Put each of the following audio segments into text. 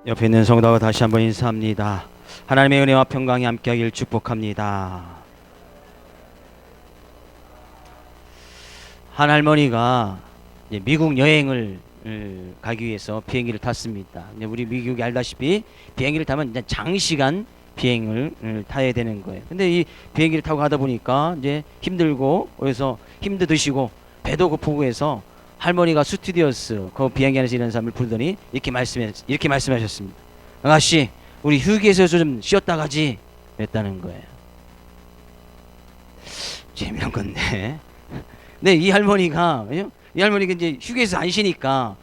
옆에 있는 성도와 다시 한번 인사합니다. 하나님의 은혜와 평강이 함께하길 축복합니다. 한 할머니가 이제 미국 여행을 가기 위해서 비행기를 탔습니다. 우리 미국이 알다시피 비행기를 타면 이제 장시간 비행을 타야 되는 거예요. 근데 이 비행기를 타고 가다 보니까 이제 힘들고, 그래서 힘도 드시고 배도 고프고 해서 할머니가 스튜디오스 그 비행기 안에서 일하는 사람을 부르더니 이렇게 말씀하셨습니다. 아가씨, 우리 휴게소에서 좀 쉬었다 가지. 그랬다는 거예요. 재미난 건데. 근데 이 할머니가 이제 휴게소에서 안 쉬니까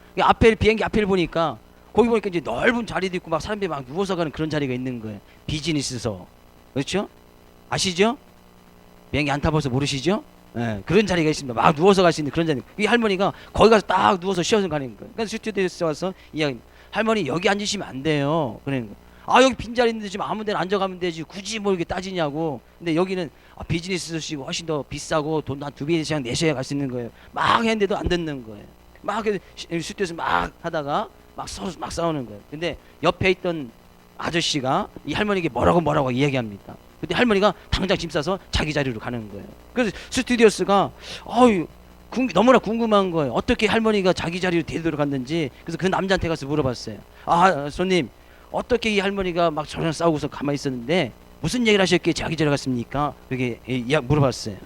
비행기 앞에를 보니까 거기 보니까 이제 넓은 자리도 있고 막 사람들이 막 누워서 가는 그런 자리가 있는 거예요. 비즈니스석. 그렇죠? 아시죠? 비행기 안 타봐서 모르시죠? 예, 그런 자리가 있습니다. 막 누워서 갈 수 있는 그런 자리. 이 할머니가 거기 가서 딱 누워서 쉬어서 가는 거예요. 그러니까 스튜디오에 와서 이야기, 할머니 여기 앉으시면 안 돼요. 그러는 거예요. 아, 여기 빈자리 있는데 지금 아무 데나 앉아가면 되지. 굳이 뭐 이렇게 따지냐고. 근데 여기는 비즈니스시고 훨씬 더 비싸고 돈도 한 2배 이상 내셔야 갈 수 있는 거예요. 막 했는데도 안 듣는 거예요. 막 스튜디오에서 막 하다가 막 서로 막 싸우는 거예요. 근데 옆에 있던 아저씨가 이 할머니에게 뭐라고 이야기합니다. 근데 할머니가 당장 짐 싸서 자기 자리로 가는 거예요. 그래서 스튜디오스가 너무나 궁금한 거예요. 어떻게 할머니가 자기 자리로 데리러 갔는지. 그래서 그 남자한테 가서 물어봤어요. 아, 손님, 어떻게 이 할머니가 막 저랑 싸우고서 가만히 있었는데 무슨 얘기를 하셨기에 자기 자리로 갔습니까? 이렇게 물어봤어요.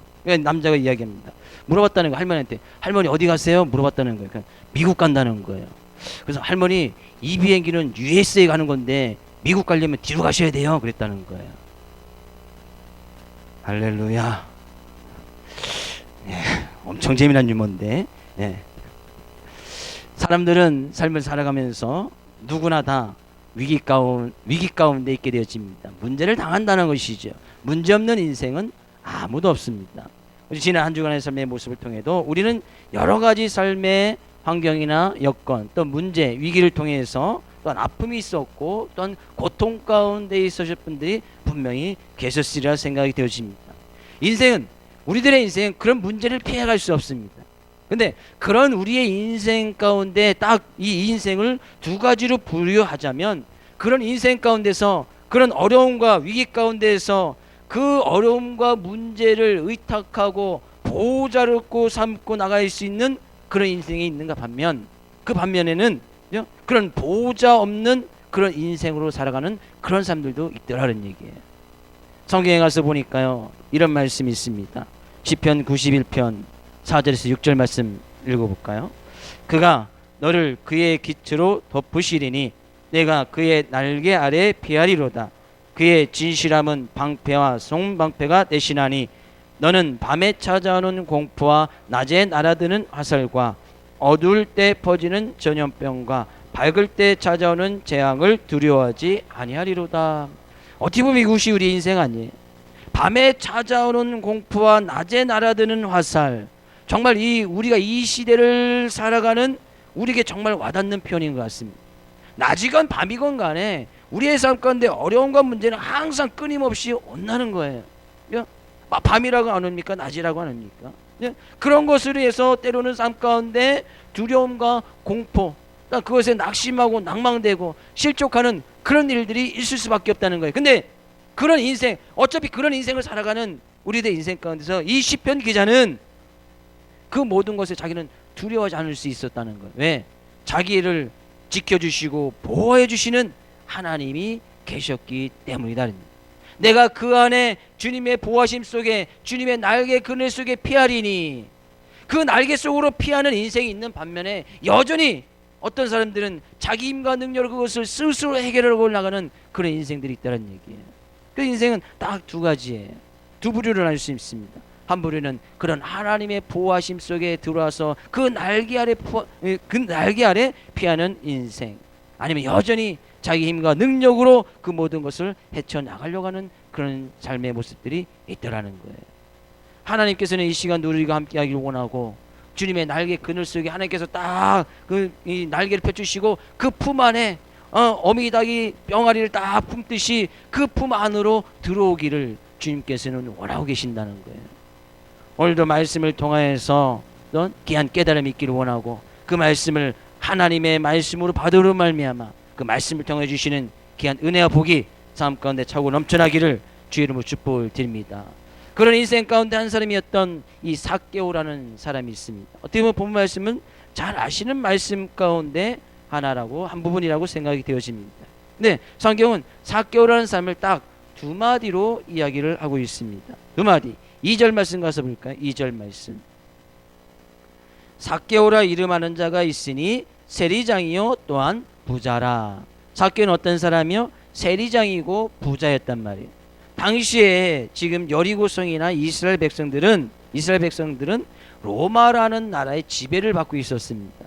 남자가 이야기합니다. 물어봤다는 거, 할머니한테. 할머니 어디 가세요? 물어봤다는 거예요. 그러니까 미국 간다는 거예요. 그래서 할머니, 이 비행기는 USA 가는 건데 미국 가려면 뒤로 가셔야 돼요. 그랬다는 거예요. 할렐루야. 예, 엄청 재미난 유머인데, 예. 사람들은 삶을 살아가면서 누구나 다 위기 가운데 있게 되어집니다. 문제를 당한다는 것이죠. 문제 없는 인생은 아무도 없습니다. 지난 한 주간의 삶의 모습을 통해도 우리는 여러 가지 삶의 환경이나 여건, 또 문제, 위기를 통해서 또한 아픔이 있었고 또한 고통 가운데 있으실 분들이 분명히 계셨으리라 생각이 되어집니다. 우리들의 인생은 그런 문제를 피해갈 수 없습니다. 근데 그런 우리의 인생 가운데 딱 이 인생을 두 가지로 분류하자면, 그런 인생 가운데서 그런 어려움과 위기 가운데서 그 어려움과 문제를 의탁하고 보호자롭고 삼고 나갈 수 있는 그런 인생이 있는가 반면, 그 반면에는 그런 보호자 없는 그런 인생으로 살아가는 그런 사람들도 있더라는 얘기예요. 성경에 가서 보니까요, 이런 말씀이 있습니다. 시편 91편 4절에서 6절 말씀 읽어볼까요? 그가 너를 그의 깃으로 덮으시리니 내가 그의 날개 아래 피하리로다. 그의 진실함은 방패와 송방패가 되시나니 너는 밤에 찾아오는 공포와 낮에 날아드는 화살과 어두울 때 퍼지는 전염병과 밝을 때 찾아오는 재앙을 두려워하지 아니하리로다. 어떻게 보면 이것이 우리 인생 아니에요. 밤에 찾아오는 공포와 낮에 날아드는 화살, 정말 우리가 이 시대를 살아가는 우리에게 정말 와닿는 표현인 것 같습니다. 낮이건 밤이건 간에 우리의 삶 가운데 어려움과 문제는 항상 끊임없이 온다는 거예요. 밤이라고 안 옵니까? 낮이라고 안 옵니까? 그런 것을 위해서 때로는 삶 가운데 두려움과 공포, 그것에 낙심하고 낭망되고 실족하는 그런 일들이 있을 수밖에 없다는 거예요. 근데 그런 인생, 어차피 그런 인생을 살아가는 우리들의 인생 가운데서 이 시편 기자는 그 모든 것에 자기는 두려워하지 않을 수 있었다는 거예요. 왜? 자기를 지켜주시고 보호해 주시는 하나님이 계셨기 때문이다. 내가 그 안에 주님의 보호하심 속에, 주님의 날개 그늘 속에 피하리니, 그 날개 속으로 피하는 인생이 있는 반면에 여전히 어떤 사람들은 자기 힘과 능력으로 그것을 스스로 해결하고 나가는 그런 인생들이 있다는 얘기예요. 그 인생은 딱 두 가지예요. 두 부류를 알 수 있습니다. 한 부류는 그런 하나님의 보호하심 속에 들어와서 그 날개 아래 피하는 인생, 아니면 여전히 자기 힘과 능력으로 그 모든 것을 헤쳐나가려고 하는 그런 삶의 모습들이 있더라는 거예요. 하나님께서는 이 시간 우리가 함께하기를 원하고, 주님의 날개 그늘 속에 하나님께서 딱 이 날개를 펴주시고 그 품 안에 어미닭이 병아리를 딱 품듯이 그 품 안으로 들어오기를 주님께서는 원하고 계신다는 거예요. 오늘도 말씀을 통하여서 귀한 깨달음이 있기를 원하고, 그 말씀을 하나님의 말씀으로 받으러 말미암아 그 말씀을 통해 주시는 귀한 은혜와 복이 삶 가운데 차고 넘쳐나기를 주의 이름으로 축복을 드립니다. 그런 인생 가운데 한 사람이었던 이 삭개오라는 사람이 있습니다. 어떻게 보면 본 말씀은 잘 아시는 말씀 가운데 하나라고, 한 부분이라고 생각이 되어집니다. 네, 성경은 삭개오라는 사람을 딱 두 마디로 이야기를 하고 있습니다. 두 마디. 2절 말씀 가서 볼까요? 2절 말씀. 삭개오라 이름하는 자가 있으니 세리장이요 또한 부자라. 삭개오는 어떤 사람이요? 세리장이고 부자였단 말이에요. 당시에 지금 여리고성이나 이스라엘 백성들은 로마라는 나라의 지배를 받고 있었습니다.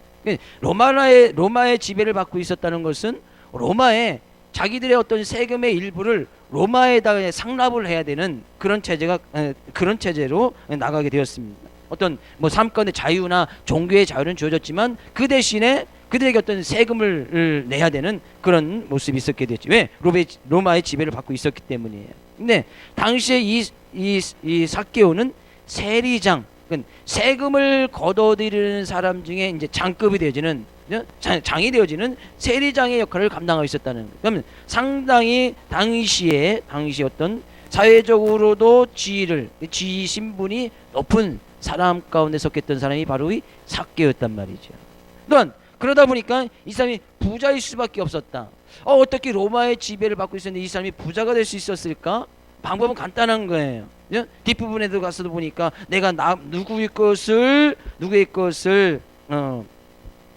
로마의 지배를 받고 있었다는 것은 로마에 자기들의 어떤 세금의 일부를 로마에다가 상납을 해야 되는 그런 체제로 나가게 되었습니다. 어떤 삶 가운데 자유나 종교의 자유는 주어졌지만 그 대신에 그들에게 어떤 세금을 내야 되는 그런 모습이 있었게 됐죠. 왜? 로마의 지배를 받고 있었기 때문이에요. 근데 당시에 이 삭개오는 세리장, 그러니까 세금을 걷어들이는 사람 중에 이제 장급이 되어지는, 장이 되어지는 세리장의 역할을 감당하고 있었다는 거예요. 그러면 상당히 당시에 어떤 사회적으로도 지위 신분이 높은 사람 가운데 속했던 사람이 바로 이 삭개오였단 말이죠. 또한 그러다 보니까 이 사람이 부자일 수밖에 없었다. 어떻게 로마의 지배를 받고 있었는데 이 사람이 부자가 될 수 있었을까? 방법은 간단한 거예요. 뒷부분에 들어가서도 보니까 내가 누구의 것을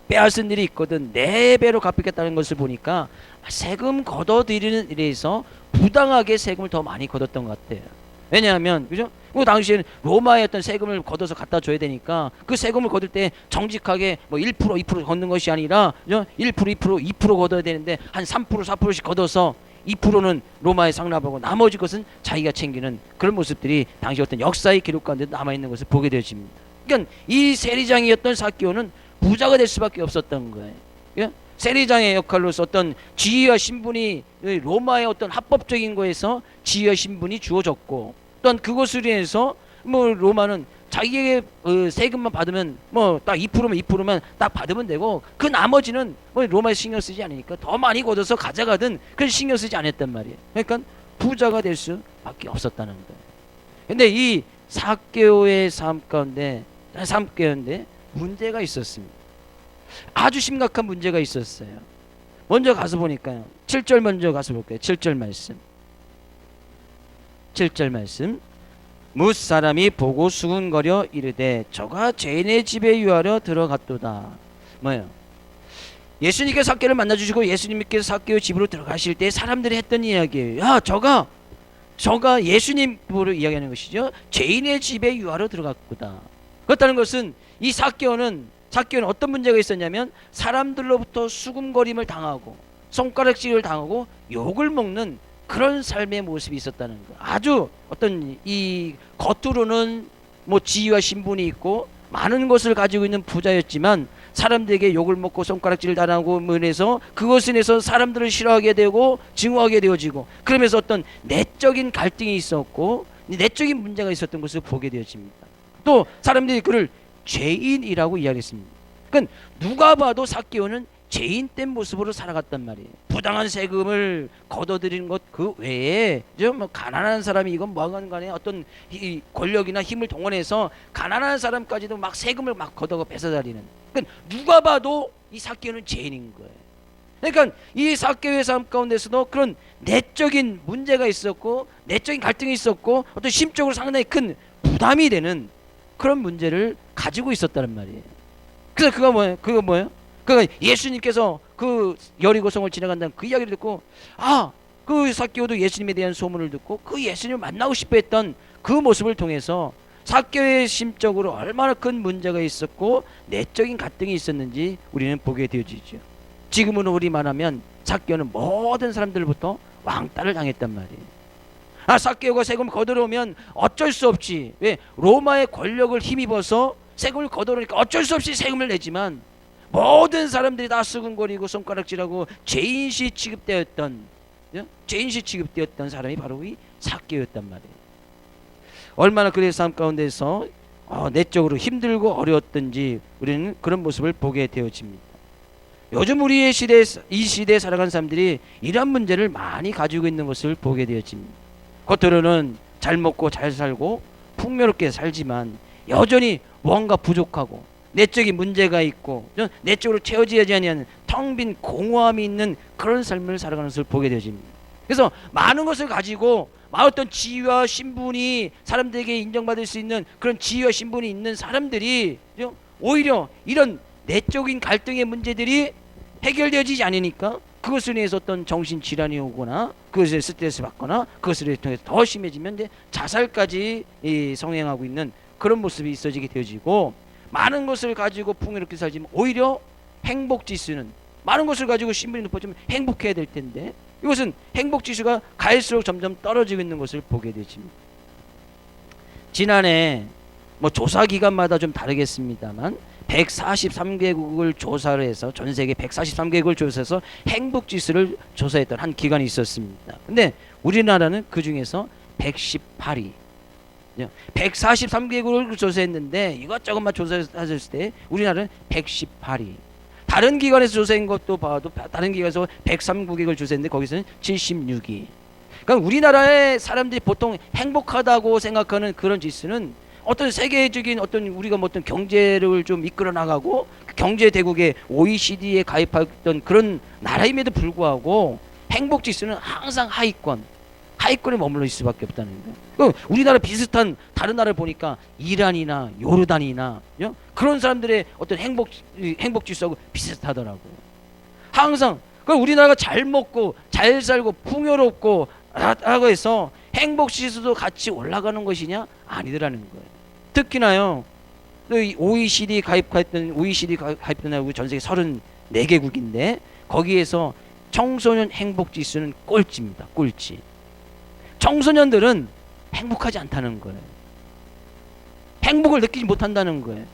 빼앗은 일이 있거든 4배로 갚겠다는 것을 보니까 세금 걷어들이는 일에서 부당하게 세금을 더 많이 걷었던 것 같아요. 왜냐하면 그죠? 그 당시에는 로마의 어떤 세금을 걷어서 갖다 줘야 되니까 그 세금을 걷을 때 정직하게 1% 2% 걷는 것이 아니라 1% 2% 걷어야 되는데 한 3% 4%씩 걷어서 2%는 로마에 상납하고 나머지 것은 자기가 챙기는 그런 모습들이 당시 어떤 역사의 기록 가운데 남아있는 것을 보게 되어집니다. 그러니까 이 세리장이었던 삭개오는 부자가 될 수밖에 없었던 거예요. 예? 세리장의 역할로서 어떤 지위와 신분이 로마의 어떤 합법적인 거에서 지위와 신분이 주어졌고 또한 그것으로 인해서 로마는 자기에게 세금만 받으면 딱 2%면 딱 받으면 되고 그 나머지는 로마에 신경 쓰지 않으니까 더 많이 걷어서 가져가든 그걸 신경 쓰지 않았단 말이에요. 그러니까 부자가 될 수밖에 없었다는 거예요. 근데 이 삭개오의 삶 가운데 문제가 있었습니다. 아주 심각한 문제가 있었어요. 먼저 가서 보니까요. 7절 먼저 가서 볼까요? 7절 말씀. 뭇 사람이 보고 수군거려 이르되 저가 죄인의 집에 유하려 들어갔도다. 뭐예요? 예수님께서 삭개오를 만나주시고 예수님께서 삭개오 집으로 들어가실 때 사람들이 했던 이야기예요. 야, 저가 예수님으로 이야기하는 것이죠. 죄인의 집에 유하러 들어갔구나. 그렇다는 것은 이 삭개오는 어떤 문제가 있었냐면 사람들로부터 수군거림을 당하고 손가락질을 당하고 욕을 먹는 그런 삶의 모습이 있었다는 거. 아주 어떤 이 겉으로는 지위와 신분이 있고 많은 것을 가지고 있는 부자였지만 사람들에게 욕을 먹고 손가락질을 당하고 해서 그것에 인해서 사람들을 싫어하게 되고 증오하게 되어지고 그러면서 어떤 내적인 갈등이 있었고 내적인 문제가 있었던 것을 보게 되어집니다. 또 사람들이 그를 죄인이라고 이야기했습니다. 그러니까 누가 봐도 삭개오는 죄인된 모습으로 살아갔단 말이에요. 부당한 세금을 걷어들이는 것 그 외에 가난한 사람이 이건 뭐하건 간에 어떤 권력이나 힘을 동원해서 가난한 사람까지도 막 세금을 막 걷어가 뺏어다니는. 그러니까 누가 봐도 이 삭개오는 죄인인 거예요. 그러니까 이 삭개오의 삶 가운데서도 그런 내적인 문제가 있었고 내적인 갈등이 있었고 어떤 심적으로 상당히 큰 부담이 되는 그런 문제를 가지고 있었다는 말이에요. 그래서 그거 뭐예요? 그러니까 예수님께서 그 여리고성을 지나간다는 그 이야기를 듣고 그 삭개오도 예수님에 대한 소문을 듣고 그 예수님을 만나고 싶어 했던 그 모습을 통해서 삭개오의 심적으로 얼마나 큰 문제가 있었고 내적인 갈등이 있었는지 우리는 보게 되어지죠. 지금은 우리 말하면 삭개오는 모든 사람들부터 왕따를 당했단 말이에요. 삭개오가 세금을 거들어오면 어쩔 수 없이 로마의 권력을 힘입어서 세금을 거들어오니까 어쩔 수 없이 세금을 내지만 모든 사람들이 다 수군거리고 손가락질하고 죄인시 취급되었던 사람이 바로 이 삭개오였단 말이에요. 얼마나 그의 삶 가운데서 내적으로 힘들고 어려웠던지 우리는 그런 모습을 보게 되어집니다. 요즘 우리의 시대, 이 시대에 살아가는 사람들이 이런 문제를 많이 가지고 있는 것을 보게 되어집니다. 겉으로는 잘 먹고 잘 살고 풍요롭게 살지만 여전히 뭔가 부족하고 내적인 문제가 있고 내적으로 채워지지 아니하는 텅 빈 공허함이 있는 그런 삶을 살아가는 것을 보게 되어집니다. 그래서 많은 것을 가지고 어떤 지위와 신분이 사람들에게 인정받을 수 있는 그런 지위와 신분이 있는 사람들이 오히려 이런 내적인 갈등의 문제들이 해결되어지지 않으니까 그것을 위해서 어떤 정신질환이 오거나 그것을 스트레스 받거나 그것을 통해서 더 심해지면 이제 자살까지 성행하고 있는 그런 모습이 있어지게 되어지고, 많은 것을 가지고 풍요롭게 살지만 오히려 행복지수는 많은 것을 가지고 신분이 높아지면 행복해야 될 텐데 이것은 행복지수가 갈수록 점점 떨어지고 있는 것을 보게 되십니다. 지난해 조사 기간마다 좀 다르겠습니다만 143개국을 조사를 해서 전 세계 143개국을 조사해서 행복지수를 조사했던 한 기간이 있었습니다. 근데 우리나라는 그 중에서 118위, 143개국을 조사했는데 이것저것만 조사했을 때 우리나라는 118위. 다른 기관에서 조사한 것도 봐도 다른 기관에서 103개국을 조사했는데 거기서는 76위. 그러니까 우리나라의 사람들이 보통 행복하다고 생각하는 그런 지수는 어떤 세계적인 어떤 우리가 어떤 경제를 좀 이끌어 나가고 경제 대국의 OECD에 가입했던 그런 나라임에도 불구하고 행복 지수는 항상 하위권에 머물러 있을 수밖에 없다는 거예요. 우리나라 비슷한 다른 나라를 보니까 이란이나 요르단이나 그런 사람들의 어떤 행복 지수하고 비슷하더라고. 항상 우리나라가 잘 먹고 잘 살고 풍요롭고 라고 해서 행복 지수도 같이 올라가는 것이냐? 아니더라는 거예요. 특히나요, OECD 가입했던 나라국 전 세계 34개국인데 거기에서 청소년 행복 지수는 꼴찌입니다. 꼴찌. 청소년들은 행복하지 않다는 거예요. 행복을 느끼지 못한다는 거예요.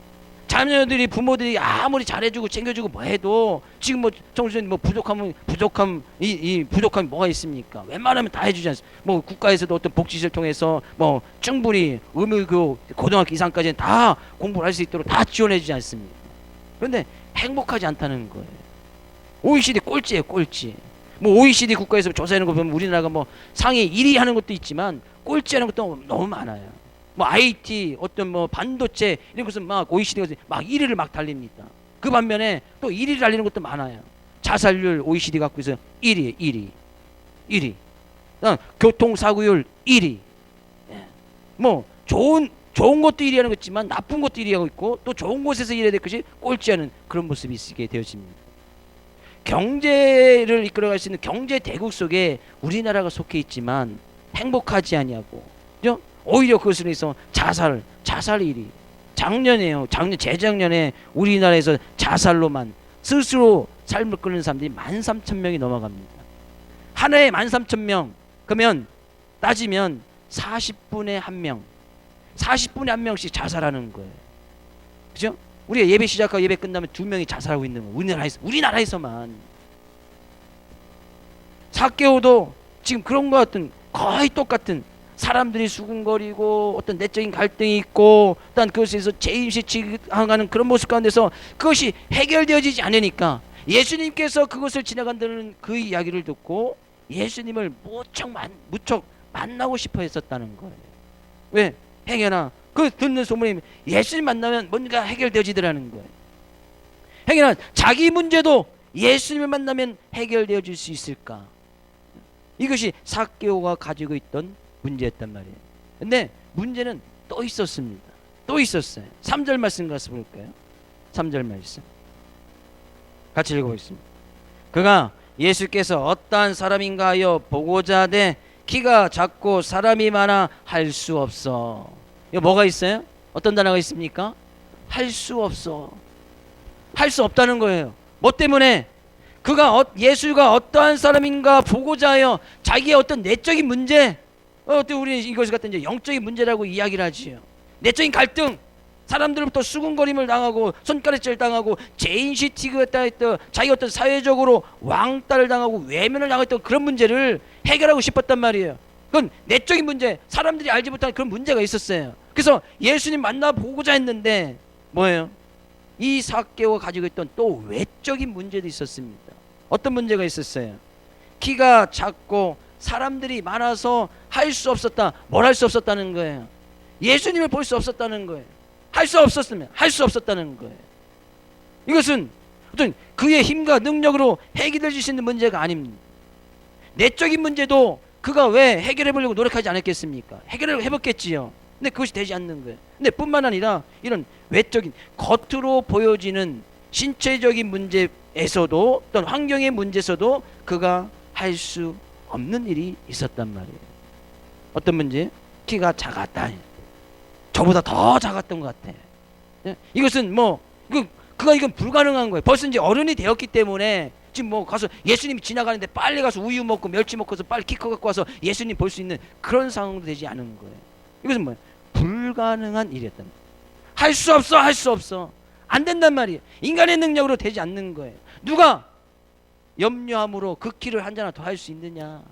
자녀들이 부모들이 아무리 잘해주고 챙겨주고 해도 지금 청소년 부족함이 뭐가 있습니까? 웬만하면 다 해주지 않습니까? 국가에서도 어떤 복지시설 통해서 충분히 의무교육 고등학교 이상까지는 다 공부를 할 수 있도록 다 지원해주지 않습니까? 그런데 행복하지 않다는 거예요. OECD 꼴찌예요, 꼴찌. OECD 국가에서 조사하는 거 보면 우리나라가 상위 1위 하는 것도 있지만 꼴찌하는 것도 너무 많아요. IT 어떤 반도체 이런 것은 OECD가 1위를 달립니다. 그 반면에 또 1위를 달리는 것도 많아요. 자살률 OECD 갖고 있어요. 1위. 교통사고율 1위. 좋은 것도 1위 하는 것 있지만 나쁜 것도 1위 하고 있고 또 좋은 곳에서 일해야 될 것이 꼴찌하는 그런 모습이 있게 되어집니다. 경제를 이끌어갈 수 있는 경제 대국 속에 우리나라가 속해 있지만 행복하지 아니하고 오히려 그것을 위해서 자살 1위. 재작년에 우리나라에서 자살로만 스스로 삶을 끊는 사람들이 13,000명이 넘어갑니다. 한 해에 13,000명. 그러면 따지면 40분에 1명씩 자살하는 거예요. 그죠? 우리가 예배 시작하고 예배 끝나면 2명이 자살하고 있는 거예요. 우리나라에서만. 사개오도 지금 그런 것 같은 거의 똑같은 사람들이 수군거리고 어떤 내적인 갈등이 있고 일단 그것에서 죄인식 취급하는 그런 모습 가운데서 그것이 해결되어지지 않으니까 예수님께서 그것을 지나간다는 그 이야기를 듣고 예수님을 무척 만나고 싶어 했었다는 거예요. 왜? 행여나 그 듣는 소문이 예수님 만나면 뭔가 해결되어지더라는 거예요. 행여나 자기 문제도 예수님을 만나면 해결되어질 수 있을까? 이것이 삭개오가 가지고 있던 문제였단 말이에요. 근데 문제는 또 있었습니다. 또 있었어요. 3절 말씀 가서 볼까요? 3절 말씀 같이 읽어보겠습니다. 그가 예수께서 어떠한 사람인가 하여 보고자 하되 키가 작고 사람이 많아 할 수 없어. 이거 뭐가 있어요? 어떤 단어가 있습니까? 할 수 없어. 할 수 없다는 거예요. 뭐 때문에? 예수가 어떠한 사람인가 보고자 하여 자기의 어떤 내적인 문제, 우리 이것을 갖다 이제 영적인 문제라고 이야기를 하지요. 내적인 갈등, 사람들로부터 수군거림을 당하고 손가락질 당하고 죄인식 취급했다 했던 자기 어떤 사회적으로 왕따를 당하고 외면을 당했던 그런 문제를 해결하고 싶었단 말이에요. 그건 내적인 문제, 사람들이 알지 못하는 그런 문제가 있었어요. 그래서 예수님 만나보고자 했는데 뭐예요? 이 삭개오가 가지고 있던 또 외적인 문제도 있었습니다. 어떤 문제가 있었어요? 키가 작고 사람들이 많아서 할 수 없었다. 뭘 할 수 없었다는 거예요? 예수님을 볼 수 없었다는 거예요. 할 수 없었으면 할 수 없었다는 거예요. 이것은 어떤 그의 힘과 능력으로 해결될 수 있는 문제가 아닙니다. 내적인 문제도 그가 왜 해결해 보려고 노력하지 않았겠습니까? 해결을 해봤겠지요. 근데 그것이 되지 않는 거예요. 근데 뿐만 아니라 이런 외적인 겉으로 보여지는 신체적인 문제에서도 어떤 환경의 문제에서도 그가 할 수 없는 일이 있었단 말이에요. 어떤 문제? 키가 작았다. 저보다 더 작았던 것 같아. 이것은 뭐 그가 이건 불가능한 거예요. 벌써 이제 어른이 되었기 때문에 지금 뭐 가서 예수님이 지나가는데 빨리 가서 우유 먹고 멸치 먹고서 빨리 키 커 갖고 와서 예수님 볼 수 있는 그런 상황도 되지 않은 거예요. 이것은 뭐예요? 불가능한 일이었단 말이에요. 할 수 없어, 할 수 없어. 안 된단 말이에요. 인간의 능력으로 되지 않는 거예요. 누가 염려함으로 그 키를 한 자나 더 할 수 있느냐?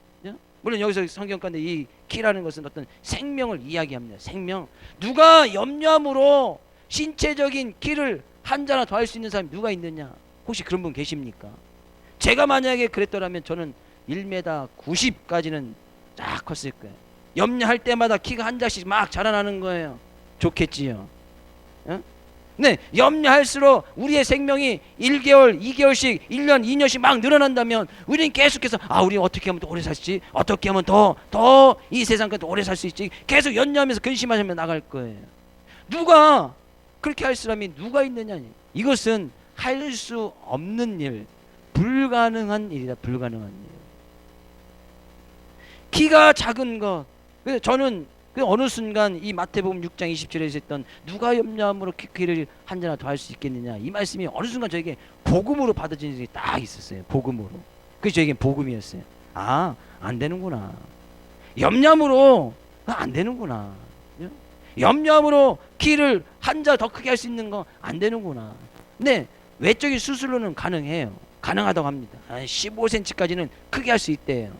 물론 여기서 성경가인데 이 키라는 것은 어떤 생명을 이야기합니다. 생명. 누가 염려함으로 신체적인 키를 한 자나 더 할 수 있는 사람이 누가 있느냐? 혹시 그런 분 계십니까? 제가 만약에 그랬더라면 저는 1m 90까지는 쫙 컸을 거예요. 염려할 때마다 키가 한 자씩 막 자라나는 거예요. 좋겠지요. 네, 염려할수록 우리의 생명이 1개월, 2개월씩, 1년, 2년씩 막 늘어난다면 우리는 계속해서 우리는 어떻게 하면 더 오래 살 수 있지? 어떻게 하면 더 이 세상까지 오래 살 수 있지? 계속 염려하면서 근심하시면 나갈 거예요. 누가 그렇게 할 사람이 누가 있느냐? 이것은 할 수 없는 일, 불가능한 일이다. 불가능한 일. 키가 작은 것. 그래서 저는 어느 순간 이 마태복음 6장 27절에서 했던 누가 염려함으로 키를 한 자나 더 할 수 있겠느냐, 이 말씀이 어느 순간 저에게 복음으로 받아진 일이 딱 있었어요. 복음으로. 그게 저에게 복음이었어요. 안 되는구나. 염려함으로 안 되는구나. 염려함으로 키를 한 자 더 크게 할 수 있는 거 안 되는구나. 근데 외적인 수술로는 가능해요. 가능하다고 합니다. 15cm까지는 크게 할 수 있대요.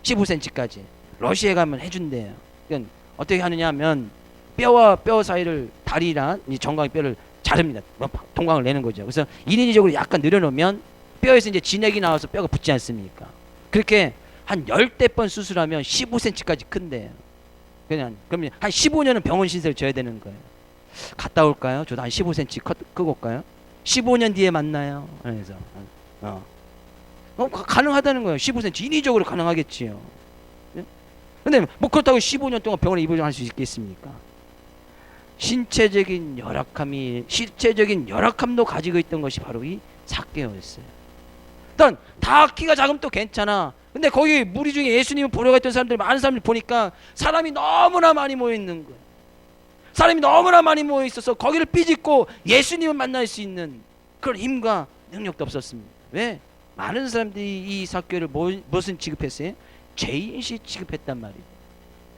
15cm까지. 러시아에 가면 해준대요. 그러니까 어떻게 하느냐 하면 뼈와 뼈 사이를 다리랑 이 정강이 뼈를 자릅니다. 동강을 내는 거죠. 그래서 인위적으로 약간 늘려놓으면 뼈에서 이제 진액이 나와서 뼈가 붙지 않습니까? 그렇게 한 10대 수술하면 15cm까지 큰대요. 그러면 한 15년은 병원 신세를 져야 되는 거예요. 갔다 올까요? 저도 한 15cm 끄고 올까요? 15년 뒤에 만나요. 그래서 가능하다는 거예요. 15cm 인위적으로 가능하겠지요. 근데 뭐 그렇다고 15년 동안 병원에 입원할 수 있겠습니까? 신체적인 열악함도 가지고 있던 것이 바로 이 삭개오였어요. 일단 다 키가 작으면 또 괜찮아. 근데 거기 무리 중에 예수님을 보러 갔던 사람들, 많은 사람들 보니까 사람이 너무나 많이 모여 있는 거예요. 사람이 너무나 많이 모여 있어서 거기를 삐짓고 예수님을 만날 수 있는 그런 힘과 능력도 없었습니다. 왜? 많은 사람들이 이 삭개오를 무슨 취급했어요? 죄인시 취급했단 말이에요.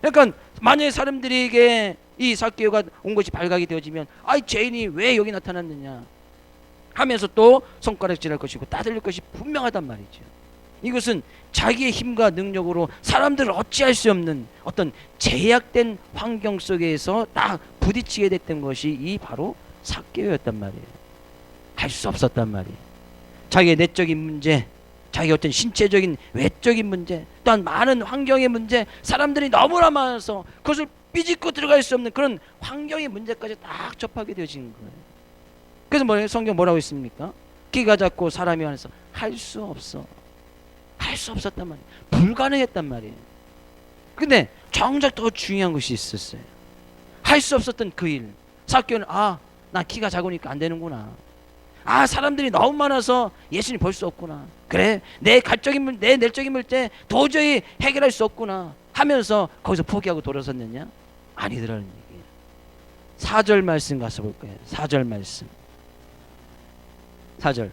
그러니까 만약에 사람들에게 이 삭개오가 온 것이 발각이 되어지면 죄인이 왜 여기 나타났느냐 하면서 또 손가락질할 것이고 따돌릴 것이 분명하단 말이죠. 이것은 자기의 힘과 능력으로 사람들을 어찌할 수 없는 어떤 제약된 환경 속에서 딱 부딪히게 됐던 것이 이 바로 삭개오였단 말이에요. 할 수 없었단 말이에요. 자기의 내적인 문제, 자기 어떤 신체적인 외적인 문제, 또한 많은 환경의 문제, 사람들이 너무나 많아서 그것을 삐짓고 들어갈 수 없는 그런 환경의 문제까지 딱 접하게 되어진 거예요. 그래서 뭐예요? 성경 뭐라고 있습니까? 키가 작고 사람이 많아서 할 수 없어. 할 수 없었단 말이에요. 불가능했단 말이에요. 근데 정작 더 중요한 것이 있었어요. 할 수 없었던 그 일. 삭개오는 나 키가 작으니까 안 되는구나. 사람들이 너무 많아서 예수님 볼 수 없구나. 그래, 내 내적인 문제 도저히 해결할 수 없구나 하면서 거기서 포기하고 돌아섰느냐? 아니더라는 얘기예요. 4절 말씀 가서 볼까요? 4절 말씀. 4절.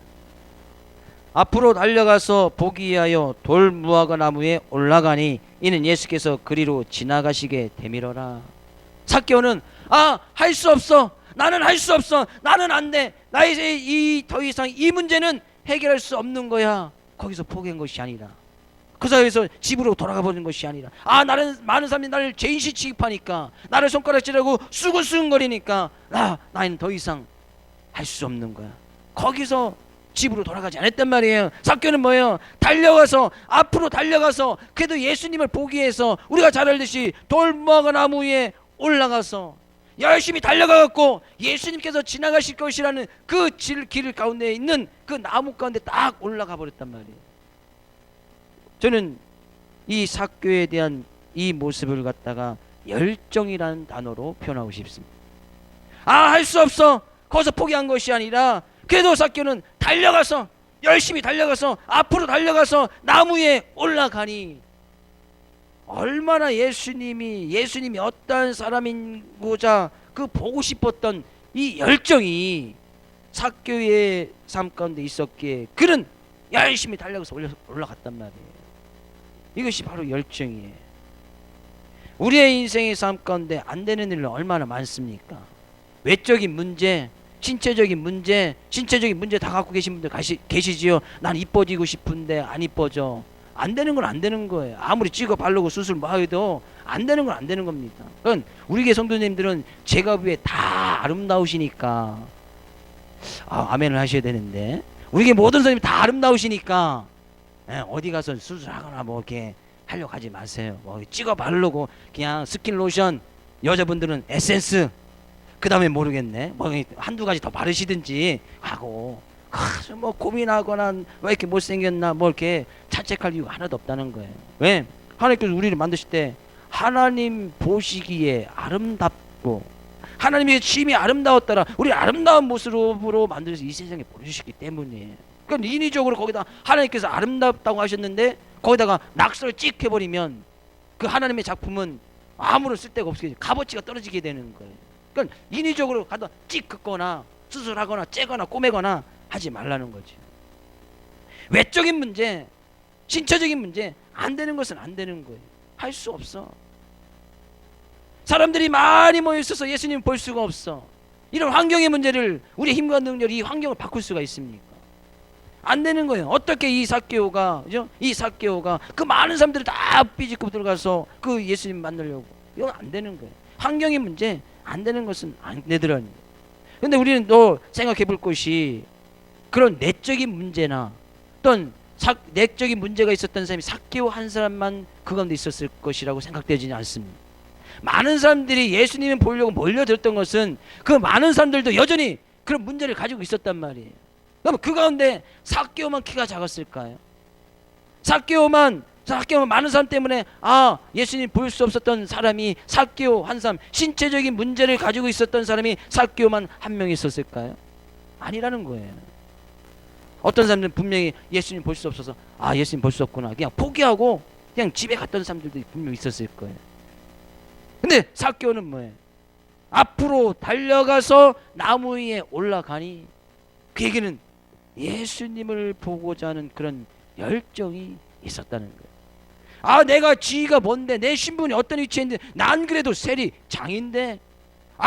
앞으로 달려가서 보기 위하여 돌 무화과 나무에 올라가니 이는 예수께서 그리로 지나가시게 되밀어라. 삭개오는 할 수 없어. 나는 할 수 없어. 나는 안 돼. 나 이제 더 이상 이 문제는 해결할 수 없는 거야. 거기서 포기한 것이 아니라, 그 사이에서 집으로 돌아가 버리는 것이 아니라, 나는 많은 사람들이 나를 죄인시 취급하니까, 나를 손가락질하고 수근수근거리니까 나는 더 이상 할 수 없는 거야. 거기서 집으로 돌아가지 않았단 말이에요. 삭개오는 뭐예요? 달려가서, 앞으로 달려가서, 그래도 예수님을 보기 위해서 우리가 잘 알듯이 돌무화과 나무 위에 올라가서 열심히 달려가갖고 예수님께서 지나가실 것이라는 그 길 가운데 있는 그 나무 가운데 딱 올라가 버렸단 말이에요. 저는 이 삭개오에 대한 이 모습을 갖다가 열정이라는 단어로 표현하고 싶습니다. 할 수 없어, 거기서 포기한 것이 아니라 그래도 삭개오는 달려가서, 열심히 달려가서, 앞으로 달려가서 나무 위에 올라가니 얼마나 예수님이 어떠한 사람인고자 그 보고 싶었던 이 열정이 삭개오의 삶 가운데 있었기에 그는 열심히 달려가서 올라갔단 말이에요. 이것이 바로 열정이에요. 우리의 인생의 삶 가운데 안 되는 일은 얼마나 많습니까? 외적인 문제, 신체적인 문제 다 갖고 계신 분들 계시지요. 난 이뻐지고 싶은데 안 이뻐져. 안 되는 건 안 되는 거예요. 아무리 찍어 바르고 수술 뭐 해도 안 되는 건 안 되는 겁니다. 그건 우리 교회 성도님들은 제가 위에 다 아름다우시니까 아멘을 하셔야 되는데, 우리 교회 모든 선생님이 다 아름다우시니까 어디 가서 수술하거나 뭐 이렇게 하려고 하지 마세요. 뭐 찍어 바르고 그냥 스킨 로션, 여자분들은 에센스, 그 다음에 모르겠네, 뭐 한두 가지 더 바르시든지 하고, 뭐 고민하거나 왜 이렇게 못생겼나 뭐 이렇게 자책할 이유가 하나도 없다는 거예요. 왜? 하나님께서 우리를 만드실 때 하나님 보시기에 아름답고 하나님의 취임이 아름다웠더라, 우리 아름다운 모습으로 만들어서 이 세상에 보내주셨기 때문이에요. 그러니까 인위적으로 거기다 하나님께서 아름답다고 하셨는데 거기다가 낙서를 찍 해버리면 그 하나님의 작품은 아무런 쓸데가 없게 값어치가 떨어지게 되는 거예요. 그러니까 인위적으로 가다 찍 긋거나 수술하거나 째거나 꼬매거나 하지 말라는 거죠. 외적인 문제, 신체적인 문제 안 되는 것은 안 되는 거예요. 할 수 없어. 사람들이 많이 모여 있어서 예수님 볼 수가 없어. 이런 환경의 문제를 우리 힘과 능력이 이 환경을 바꿀 수가 있습니까? 안 되는 거예요. 어떻게 이 삭개오가 그 많은 사람들이 다 삐집고 들어가서 그 예수님 만나려고, 이건 안 되는 거예요. 환경의 문제 안 되는 것은 안 되더라는 거예요. 근데 우리는 또 생각해 볼 것이, 그런 내적인 문제나 어떤 내적인 문제가 있었던 사람이 삭개오 한 사람만 그 가운데 있었을 것이라고 생각되지는 않습니다. 많은 사람들이 예수님을 보려고 몰려들었던 것은 그 많은 사람들도 여전히 그런 문제를 가지고 있었단 말이에요. 그럼 그 가운데 삭개오만 키가 작았을까요? 삭개오만 많은 사람 때문에 예수님 볼 수 없었던 사람이 삭개오 한 사람, 신체적인 문제를 가지고 있었던 사람이 삭개오만 한 명 있었을까요? 아니라는 거예요. 어떤 사람들은 분명히 예수님 볼 수 없어서 예수님 볼 수 없구나 그냥 포기하고 그냥 집에 갔던 사람들도 분명히 있었을 거예요. 근데 삭개오는 뭐예요? 앞으로 달려가서 나무 위에 올라가니 그에게는 예수님을 보고자 하는 그런 열정이 있었다는 거예요. 내가 지위가 뭔데, 내 신분이 어떤 위치에 있는데, 난 그래도 세리 장인데,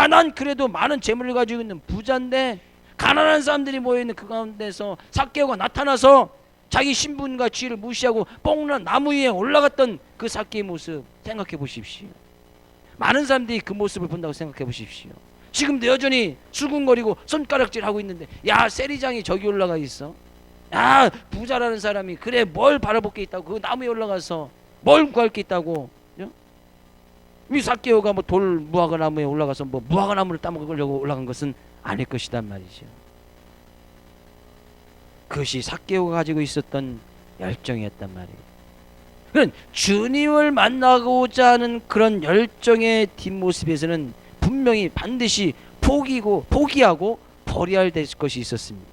난 그래도 많은 재물을 가지고 있는 부자인데, 가난한 사람들이 모여있는 그 가운데서 삭개오가 나타나서 자기 신분과 지위를 무시하고 뽕난 나무 위에 올라갔던 그 삭개오의 모습 생각해 보십시오. 많은 사람들이 그 모습을 본다고 생각해 보십시오. 지금도 여전히 수군거리고 손가락질하고 있는데, 세리장이 저기 올라가 있어. 부자라는 사람이 그래 뭘 바라볼 게 있다고 그 나무에 올라가서 뭘 구할 게 있다고. 이 삭개오가 뭐 돌 무화과 나무에 올라가서 뭐 무화과 나무를 따먹으려고 올라간 것은 아닐 것이란 말이죠. 그것이 삭개오가 가지고 있었던 열정이었단 말이에요. 그런 주님을 만나고자 하는 그런 열정의 뒷모습에서는 분명히 반드시 포기하고 버려야 될 것이 있었습니다.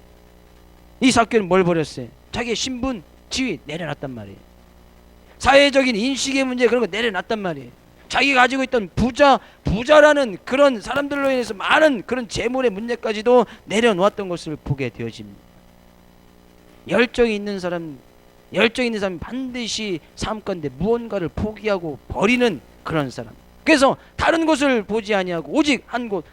이 삭개오는 뭘 버렸어요? 자기의 신분, 지위 내려놨단 말이에요. 사회적인 인식의 문제 그런 거 내려놨단 말이에요. 자기가 가지고 있던 부자라는 그런 사람들로 인해서 많은 그런 재물의 문제까지도 내려놓았던 것을 보게 되어집니다. 열정이 있는 사람이 반드시 삶 가운데 무언가를 포기하고 버리는 그런 사람. 그래서 다른 곳을 보지 아니하고 오직 한 곳,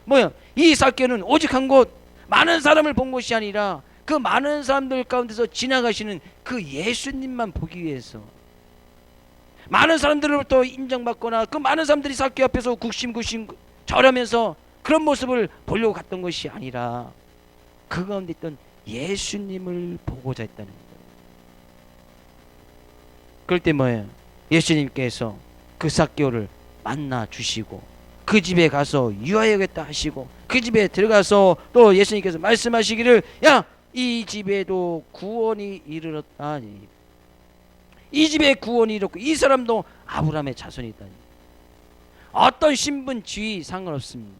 이 삭개오는 오직 한 곳, 많은 사람을 본 것이 아니라 그 많은 사람들 가운데서 지나가시는 그 예수님만 보기 위해서, 많은 사람들로부터 인정받거나 그 많은 사람들이 삭개오 앞에서 굽신굽신 절하면서 그런 모습을 보려고 갔던 것이 아니라 그 가운데 있던 예수님을 보고자 했다는 거예요. 그럴 때 뭐예요? 예수님께서 그 삭개오를 만나 주시고 그 집에 가서 유하여야겠다 하시고 그 집에 들어가서 또 예수님께서 말씀하시기를 야, 이 집에도 구원이 이르렀다니, 이 집에 구원이 이르렀고 이 사람도 아브라함의 자손이다니. 어떤 신분 지위 상관없습니다.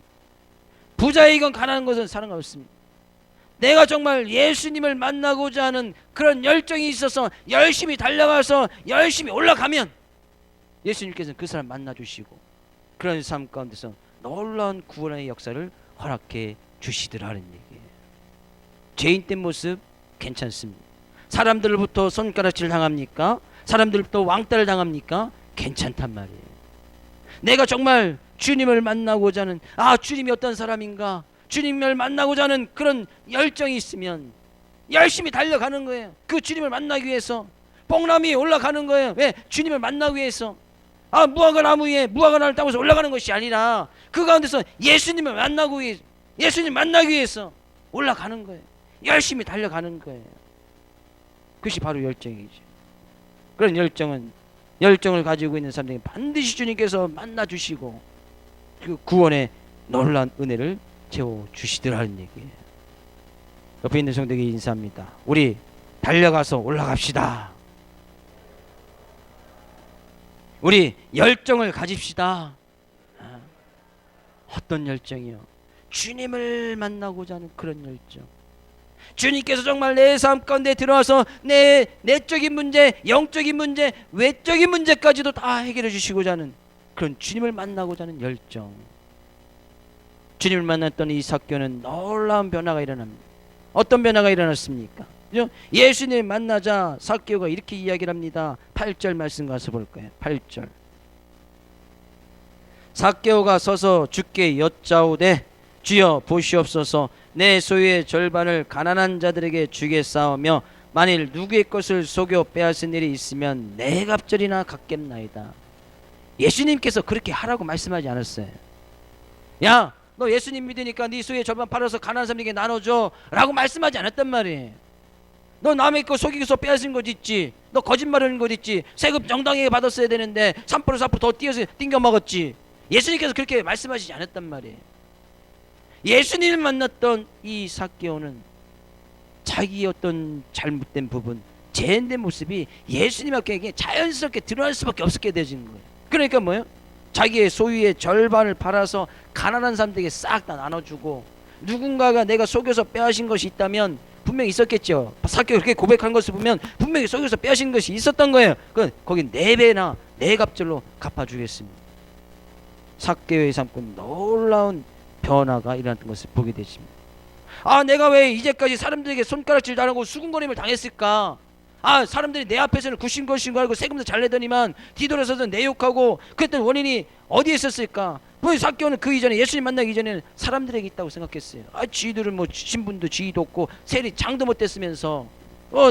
부자이건 가난한 것은 상관없습니다. 내가 정말 예수님을 만나고자 하는 그런 열정이 있어서 열심히 달려가서 열심히 올라가면 예수님께서는 그 사람 만나주시고 그런 삶 가운데서 놀라운 구원의 역사를 허락해 주시더라는 얘기예요. 죄인된 모습 괜찮습니다. 사람들로부터 손가락질 당합니까? 사람들로부터 왕따를 당합니까? 괜찮단 말이에요. 내가 정말 주님을 만나고자 하는, 주님이 어떤 사람인가, 주님을 만나고자 하는 그런 열정이 있으면 열심히 달려가는 거예요. 그 주님을 만나기 위해서 뽕나무에 올라가는 거예요. 왜? 주님을 만나기 위해서. 무화과 나무 위에 무화과나무를 따고서 올라가는 것이 아니라 그 가운데서 예수님을 만나기 위해서, 예수님 만나기 위해서 올라가는 거예요. 열심히 달려가는 거예요. 그것이 바로 열정이죠. 그런 열정을 가지고 있는 사람들에게 반드시 주님께서 만나 주시고 그 구원의 놀라운 은혜를 채워 주시더라는 얘기예요. 옆에 있는 성도에게 인사합니다. 우리 달려가서 올라갑시다. 우리 열정을 가집시다. 어떤 열정이요? 주님을 만나고자 하는 그런 열정. 주님께서 정말 내 삶 가운데 들어와서 내 내적인 문제, 영적인 문제, 외적인 문제까지도 다 해결해 주시고자 하는 그런 주님을 만나고자 하는 열정. 주님을 만났던 이 삭개오는 놀라운 변화가 일어납니다. 어떤 변화가 일어났습니까? 그죠? 예수님을 만나자 삭개오가 이렇게 이야기를 합니다. 8절 말씀 가서 볼까요? 8절. 삭개오가 서서 주께 여짜오되 주여 보시옵소서, 내 소유의 절반을 가난한 자들에게 주겠사오며 만일 누구의 것을 속여 빼앗은 일이 있으면 네 갑절이나 갚겠나이다. 예수님께서 그렇게 하라고 말씀하지 않았어요. 야, 너 예수님 믿으니까 네 소유의 절반 팔아서 가난한 사람에게 나눠줘 라고 말씀하지 않았단 말이에요. 너 남의 거 속이고서 빼앗은 것 있지, 너 거짓말하는 것 있지, 세금 정당하게 받았어야 되는데 3% 4% 더 띄어서 띵겨 먹었지. 예수님께서 그렇게 말씀하시지 않았단 말이에요. 예수님을 만났던 이 삭개오는 자기의 어떤 잘못된 부분, 죄인된 모습이 예수님 앞에 자연스럽게 드러날 수밖에 없게 되어진 거예요. 그러니까 뭐예요? 자기의 소유의 절반을 팔아서 가난한 사람들에게 싹 다 나눠주고, 누군가가 내가 속여서 빼앗은 것이 있다면 분명히 있었겠죠. 삭개오가 그렇게 고백한 것을 보면 분명히 속여서 빼앗은 것이 있었던 거예요. 거기 4배나 4갑절로 갚아주겠습니다. 삭개오의 삶은 놀라운 변화가 일어났던 것을 보게 되십니다. 내가 왜 이제까지 사람들에게 손가락질 당하고 수군거림을 당했을까? 사람들이 내 앞에서는 굿인 것인 거 알고 세금도 잘 내더니만 뒤돌아서서 내 욕하고 그랬던 원인이 어디에 있었을까? 삭개오는 그 이전에, 예수님 만나기 이전에는 사람들에게 있다고 생각했어요. 지들은 뭐 신분도 지위도 없고 세리 장도 못 됐으면서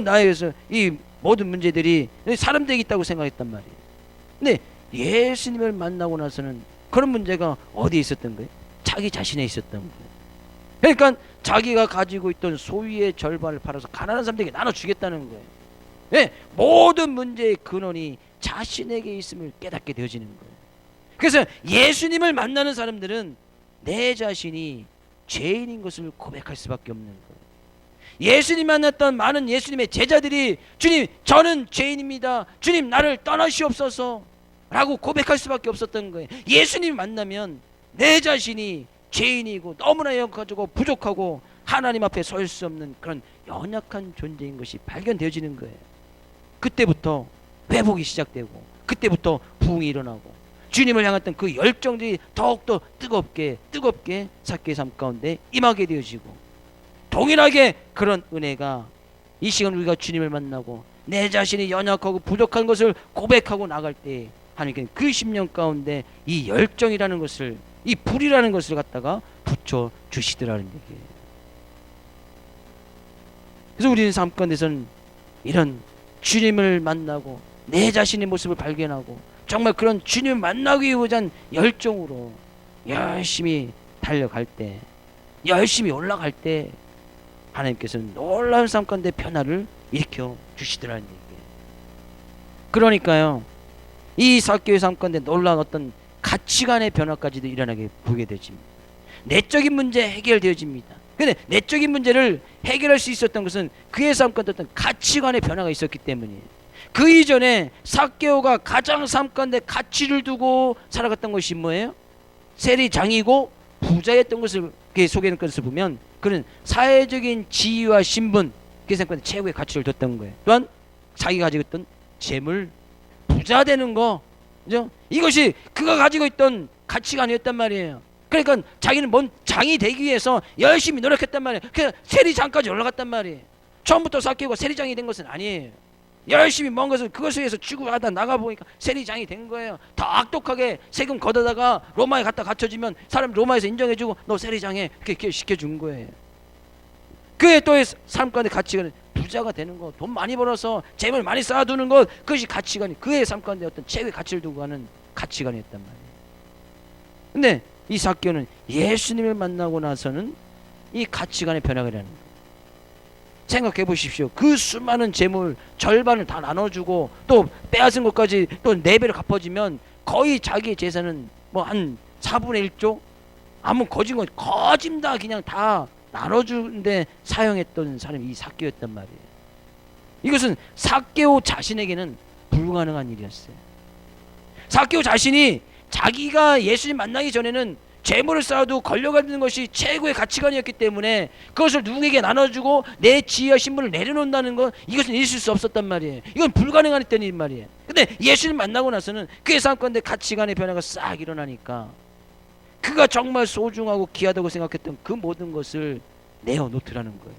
나에게서 이 모든 문제들이 사람들에게 있다고 생각했단 말이에요. 근데 예수님을 만나고 나서는 그런 문제가 어디에 있었던 거예요? 자기 자신에 있었던 거예요. 그러니까 자기가 가지고 있던 소유의 절반을 팔아서 가난한 사람들에게 나눠주겠다는 거예요. 네, 모든 문제의 근원이 자신에게 있음을 깨닫게 되어지는 거예요. 그래서 예수님을 만나는 사람들은 내 자신이 죄인인 것을 고백할 수밖에 없는 거예요. 예수님 만났던 많은 예수님의 제자들이 주님, 저는 죄인입니다, 주님 나를 떠나시옵소서 라고 고백할 수밖에 없었던 거예요. 예수님 만나면 내 자신이 죄인이고 너무나 연약하고 부족하고 하나님 앞에 설 수 없는 그런 연약한 존재인 것이 발견되어지는 거예요. 그때부터 회복이 시작되고 그때부터 부흥이 일어나고 주님을 향했던 그 열정들이 더욱더 뜨겁게 삭개오의 삶 가운데 임하게 되어지고, 동일하게 그런 은혜가 이 시간 우리가 주님을 만나고 내 자신이 연약하고 부족한 것을 고백하고 나갈 때 하나님께는 그 심령 가운데 이 열정이라는 것을, 이 불이라는 것을 갖다가 붙여 주시더라는 얘기예요. 그래서 우리는 삶 가운데서는 이런 주님을 만나고 내 자신의 모습을 발견하고 정말 그런 주님을 만나기 위한 열정으로 열심히 달려갈 때, 열심히 올라갈 때 하나님께서는 놀라운 삶 가운데 변화를 일으켜 주시더라는 얘기예요. 그러니까요, 이 삭개오의 삶 가운데 놀라운 어떤 가치관의 변화까지도 일어나게 보게 되집니다. 내적인 문제 해결되어집니다. 근데 내적인 문제를 해결할 수 있었던 것은 그의 삶 가운데 어떤 가치관의 변화가 있었기 때문이에요. 그 이전에 삭개오가 가장 삶 가운데 가치를 두고 살아갔던 것이 뭐예요? 세리장이고 부자였던 것을 소개하는 것을 보면 그는 사회적인 지위와 신분, 그 삶 가운데 최고의 가치를 뒀던 거예요. 또한 자기가 가지고 있던 재물, 부자 되는 거, 그죠? 이것이 그가 가지고 있던 가치가 아니었단 말이에요. 그러니까 자기는 뭔 장이 되기 위해서 열심히 노력했단 말이에요. 그래서 세리장까지 올라갔단 말이에요. 처음부터 삭개오가 세리장이 된 것은 아니에요. 열심히 뭔 것을 그것을 위해서 추구하다 나가보니까 세리장이 된 거예요. 더 악독하게 세금 걷어다가 로마에 갖다 갖춰지면 사람 로마에서 인정해주고 너 세리장해 이렇게 시켜준 거예요. 그의 또의 삶 가운데 가치관은 부자가 되는 것, 돈 많이 벌어서 재물 많이 쌓아두는 것, 그것이 가치관이 그의 삶 가운데 어떤 최고의 가치를 두고 가는 가치관이었단 말이에요. 근데 이 삭개오는 예수님을 만나고 나서는 이 가치관의 변화가 일어나는 거예요. 생각해 보십시오. 그 수많은 재물 절반을 다 나눠주고 또 빼앗은 것까지 또 4배를 갚아주면 거의 자기의 재산은 뭐 한 4분의 1조? 아무 거짓 다 그냥 다 나눠주는데 사용했던 사람이 이 삭개오였단 말이에요. 이것은 삭개오 자신에게는 불가능한 일이었어요. 삭개오 자신이 자기가 예수님 만나기 전에는 재물을 쌓아도 권력하는 것이 최고의 가치관이었기 때문에 그것을 누구에게 나눠주고 내 지위와 신분을 내려놓는다는 것, 이것은 있을 수 없었단 말이에요. 이건 불가능한 일이 말이에요. 근데 예수님 만나고 나서는 그의 삶 가운데 가치관의 변화가 싹 일어나니까 그가 정말 소중하고 귀하다고 생각했던 그 모든 것을 내어놓더라는 거예요.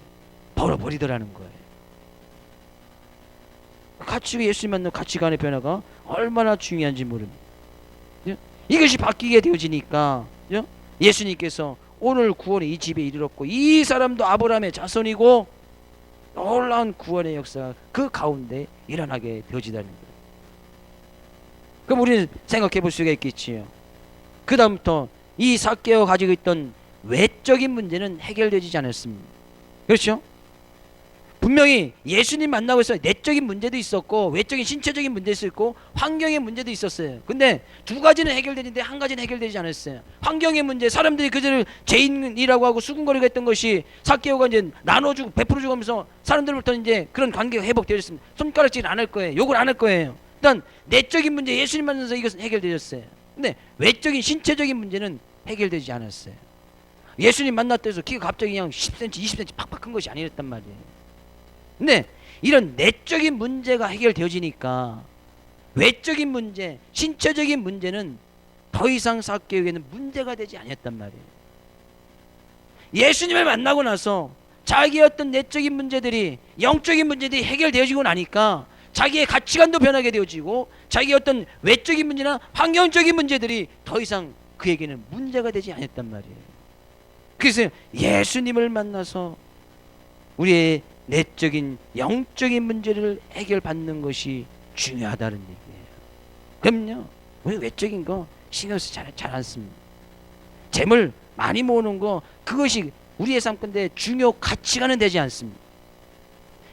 벌어버리더라는 거예요. 예수님 만나는 가치관의 변화가 얼마나 중요한지 모릅니다. 이것이 바뀌게 되어지니까 예수님께서 오늘 구원의 이 집에 이르렀고 이 사람도 아브라함의 자손이고 놀라운 구원의 역사가 그 가운데 일어나게 되어지다는 거예요. 그럼 우리는 생각해 볼 수가 있겠지요. 그 다음부터 이 삭개오가 가지고 있던 외적인 문제는 해결되지 않았습니다. 그렇죠? 분명히 예수님 만나고 있어요. 내적인 문제도 있었고 외적인 신체적인 문제도 있었고 환경의 문제도 있었어요. 근데 두 가지는 해결되는데 한 가지는 해결되지 않았어요. 환경의 문제, 사람들이 그들을 죄인이라고 하고 수군거리고 했던 것이 삭개오가 이제 나눠주고 베풀어주고 하면서 사람들부터 이제 그런 관계가 회복되었습니다. 손가락질 안 할 거예요. 욕을 안 할 거예요. 일단 내적인 문제, 예수님 만나서 이것은 해결되었어요. 근데 외적인 신체적인 문제는 해결되지 않았어요. 예수님 만났다 해서 키가 갑자기 그냥 10cm, 20cm 팍팍 큰 것이 아니었단 말이에요. 근데 이런 내적인 문제가 해결되어지니까 외적인 문제, 신체적인 문제는 더 이상 삭개오에게는 문제가 되지 않았단 말이에요. 예수님을 만나고 나서 자기의 어떤 내적인 문제들이, 영적인 문제들이 해결되어지고 나니까 자기의 가치관도 변하게 되어지고 자기의 어떤 외적인 문제나 환경적인 문제들이 더 이상 그에게는 문제가 되지 않았단 말이에요. 그래서 예수님을 만나서 우리의 내적인 영적인 문제를 해결받는 것이 중요하다는 얘기예요. 그럼요, 우리 외적인 거 신경 쓰지 잘 않습니다. 재물 많이 모으는 거, 그것이 우리의 삶 가운데 중요 가치관은 되지 않습니다.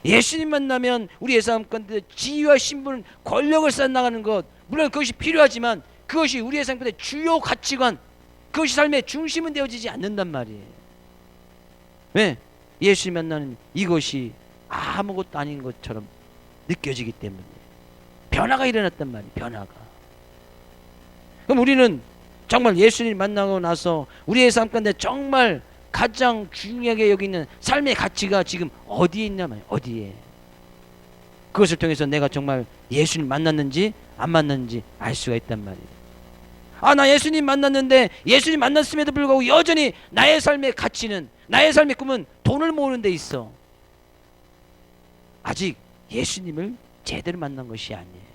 예수님 만나면 우리의 삶 가운데 지위와 신분, 권력을 쌓아나가는 것, 물론 그것이 필요하지만 그것이 우리의 삶 가운데 주요 가치관, 그것이 삶의 중심은 되어지지 않는단 말이에요. 왜? 예수님 만나는 이것이 아무것도 아닌 것처럼 느껴지기 때문에 변화가 일어났단 말이에요. 변화가. 그럼 우리는 정말 예수님 만나고 나서 우리의 삶 가운데 정말 가장 중요하게 여기는 삶의 가치가 지금 어디에 있냐 말이에요. 어디에. 그것을 통해서 내가 정말 예수님 만났는지 안 만났는지 알 수가 있단 말이에요. 나 예수님 만났는데 예수님 만났음에도 불구하고 여전히 나의 삶의 가치는, 나의 삶의 꿈은 돈을 모으는 데 있어. 아직 예수님을 제대로 만난 것이 아니에요.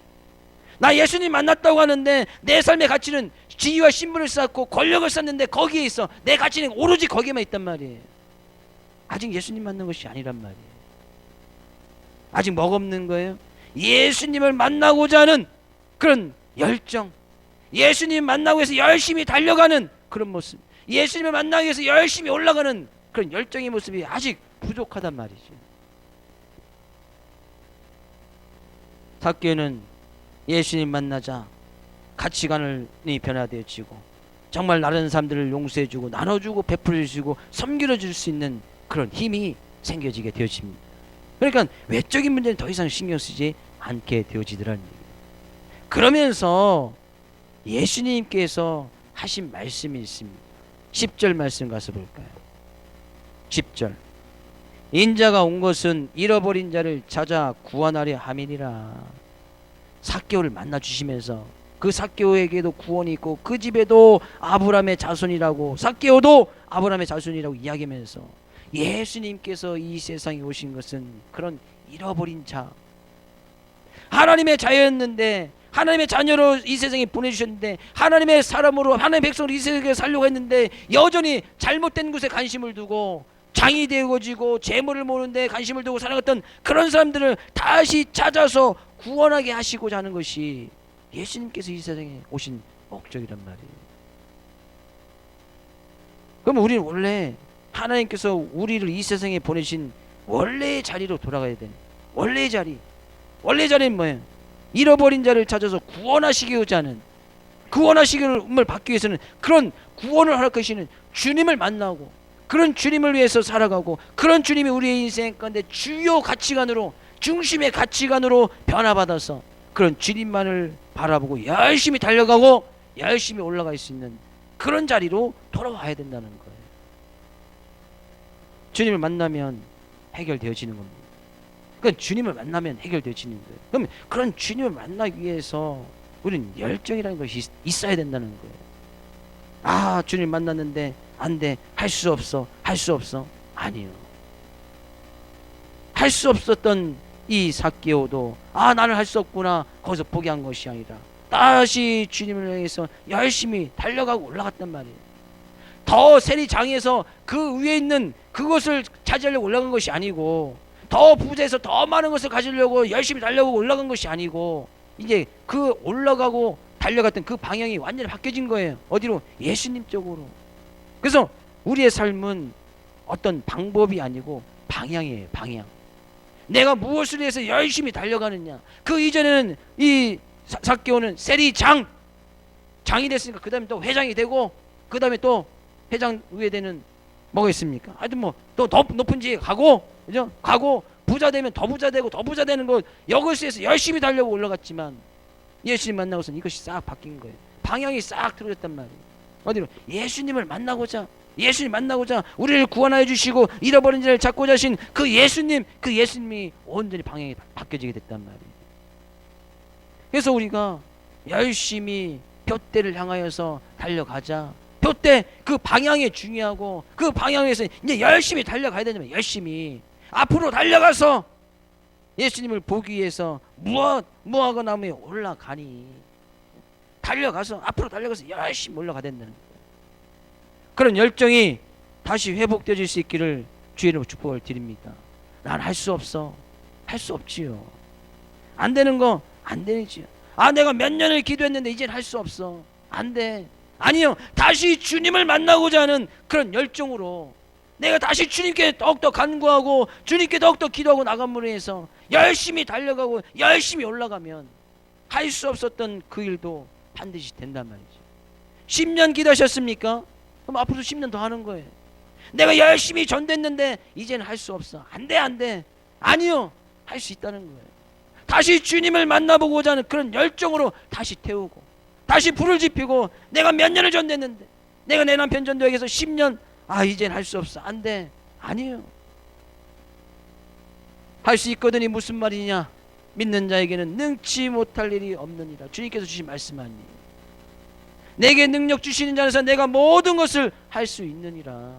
나 예수님 만났다고 하는데 내 삶의 가치는 지위와 신분을 쌓고 권력을 쌓는데 거기에 있어. 내 가치는 오로지 거기에만 있단 말이에요. 아직 예수님 만난 것이 아니란 말이에요. 아직 뭐가 없는 거예요? 예수님을 만나고자 하는 그런 열정, 예수님 만나고 해서 열심히 달려가는 그런 모습, 예수님을 만나기 위해서 열심히 올라가는 그런 열정의 모습이 아직 부족하단 말이죠. 삭개오는 예수님 만나자 가치관이 변화되어지고 정말 다른 사람들을 용서해주고 나눠주고 베풀어주고 섬겨줄 수 있는 그런 힘이 생겨지게 되어집니다. 그러니까 외적인 문제는 더 이상 신경 쓰지 않게 되어지더라는 얘기예요. 그러면서 예수님께서 하신 말씀이 있습니다. 10절 말씀 가서 볼까요? 10절. 인자가 온 것은 잃어버린 자를 찾아 구원하려 함이니라. 삭개오를 만나 주시면서 그 삭개오에게도 구원이 있고 그 집에도 아브라함의 자손이라고, 삭개오도 아브라함의 자손이라고 이야기하면서 예수님께서 이 세상에 오신 것은 그런 잃어버린 자, 하나님의 자였는데, 하나님의 자녀로 이 세상에 보내주셨는데, 하나님의 사람으로, 하나님의 백성으로 이 세상에 살려고 했는데 여전히 잘못된 것에 관심을 두고 장이 되어지고 재물을 모으는데 관심을 두고 살아갔던 그런 사람들을 다시 찾아서 구원하게 하시고자 하는 것이 예수님께서 이 세상에 오신 목적이란 말이에요. 그럼 우리는 원래 하나님께서 우리를 이 세상에 보내신 원래의 자리로 돌아가야 되는, 원래의 자리, 원래의 자리는 뭐예요? 잃어버린 자를 찾아서 구원하시고자 하는, 구원하시기를 받기 위해서는 그런 구원을 할 것이는 주님을 만나고 그런 주님을 위해서 살아가고 그런 주님이 우리의 인생 가운데 주요 가치관으로, 중심의 가치관으로 변화받아서 그런 주님만을 바라보고 열심히 달려가고 열심히 올라갈 수 있는 그런 자리로 돌아와야 된다는 거예요. 주님을 만나면 해결되어지는 겁니다. 그러니까 주님을 만나면 해결되어지는 거예요. 그럼 그런 주님을 만나기 위해서 우리는 열정이라는 것이 있어야 된다는 거예요. 아, 주님 만났는데 안 돼, 할 수 없어, 할 수 없어. 아니요. 할 수 없었던 이 삭개오도 아, 나는 할 수 없구나 거기서 포기한 것이 아니라 다시 주님을 위해서 열심히 달려가고 올라갔단 말이에요. 더 세리장에서 그 위에 있는 그것을 차지하려고 올라간 것이 아니고, 더 부자에서 더 많은 것을 가지려고 열심히 달려가고 올라간 것이 아니고, 이제 그 올라가고 달려갔던 그 방향이 완전히 바뀌어진 거예요. 어디로? 예수님 쪽으로. 그래서 우리의 삶은 어떤 방법이 아니고 방향이에요. 방향. 내가 무엇을 위해서 열심히 달려가느냐. 그 이전에는 이 삭개오는 세리장, 장이 됐으니까 그 다음에 또 회장이 되고 그 다음에 또 회장 위에 되는 뭐가 있습니까? 하여튼 뭐 또 더 높은 지에 가고, 그죠? 가고 부자 되면 더 부자 되고 더 부자 되는 거, 이것을 위해서 열심히 달려고 올라갔지만 예수님 만나고서는 이것이 싹 바뀐 거예요. 방향이 싹 틀어졌단 말이에요. 어디로? 예수님을 만나고자, 예수님 만나고자 우리를 구원하여 주시고 잃어버린 자를 찾고자 하신 그 예수님, 그 예수님이 온전히 방향이 바뀌어지게 됐단 말이에요. 그래서 우리가 열심히 둯대를 향하여서 달려가자. 둯대, 그 방향이 중요하고 그 방향에서 이제 열심히 달려가야 되냐면 열심히 앞으로 달려가서 예수님을 보기 위해서 무엇하고 나무에 올라가니, 달려가서 앞으로 달려가서 열심히 올라가야 된다는 거예요. 그런 열정이 다시 회복되어질 수 있기를 주의 이름으로 축복을 드립니다. 난 할 수 없어. 할 수 없지요. 안 되는 거 안 되지요. 아, 내가 몇 년을 기도했는데 이젠 할 수 없어. 안 돼. 아니요. 다시 주님을 만나고자 하는 그런 열정으로 내가 다시 주님께 더욱더 간구하고 주님께 더욱더 기도하고 나감으로 해서 열심히 달려가고 열심히 올라가면 할 수 없었던 그 일도 반드시 된단 말이죠. 10년 기도하셨습니까? 그럼 앞으로 10년 더 하는 거예요. 내가 열심히 전됐는데 이제는 할 수 없어. 안 돼, 안 돼. 아니요. 할 수 있다는 거예요. 다시 주님을 만나보고자 하는 그런 열정으로 다시 태우고 다시 불을 지피고, 내가 몇 년을 전됐는데, 내가 내 남편 전도하기 위해서 10년, 아, 이젠 할 수 없어. 안 돼. 아니에요. 할 수 있거든이 무슨 말이냐? 믿는 자에게는 능치 못할 일이 없느니라. 주님께서 주신 말씀 아니에요. 내게 능력 주시는 자에서 내가 모든 것을 할 수 있느니라.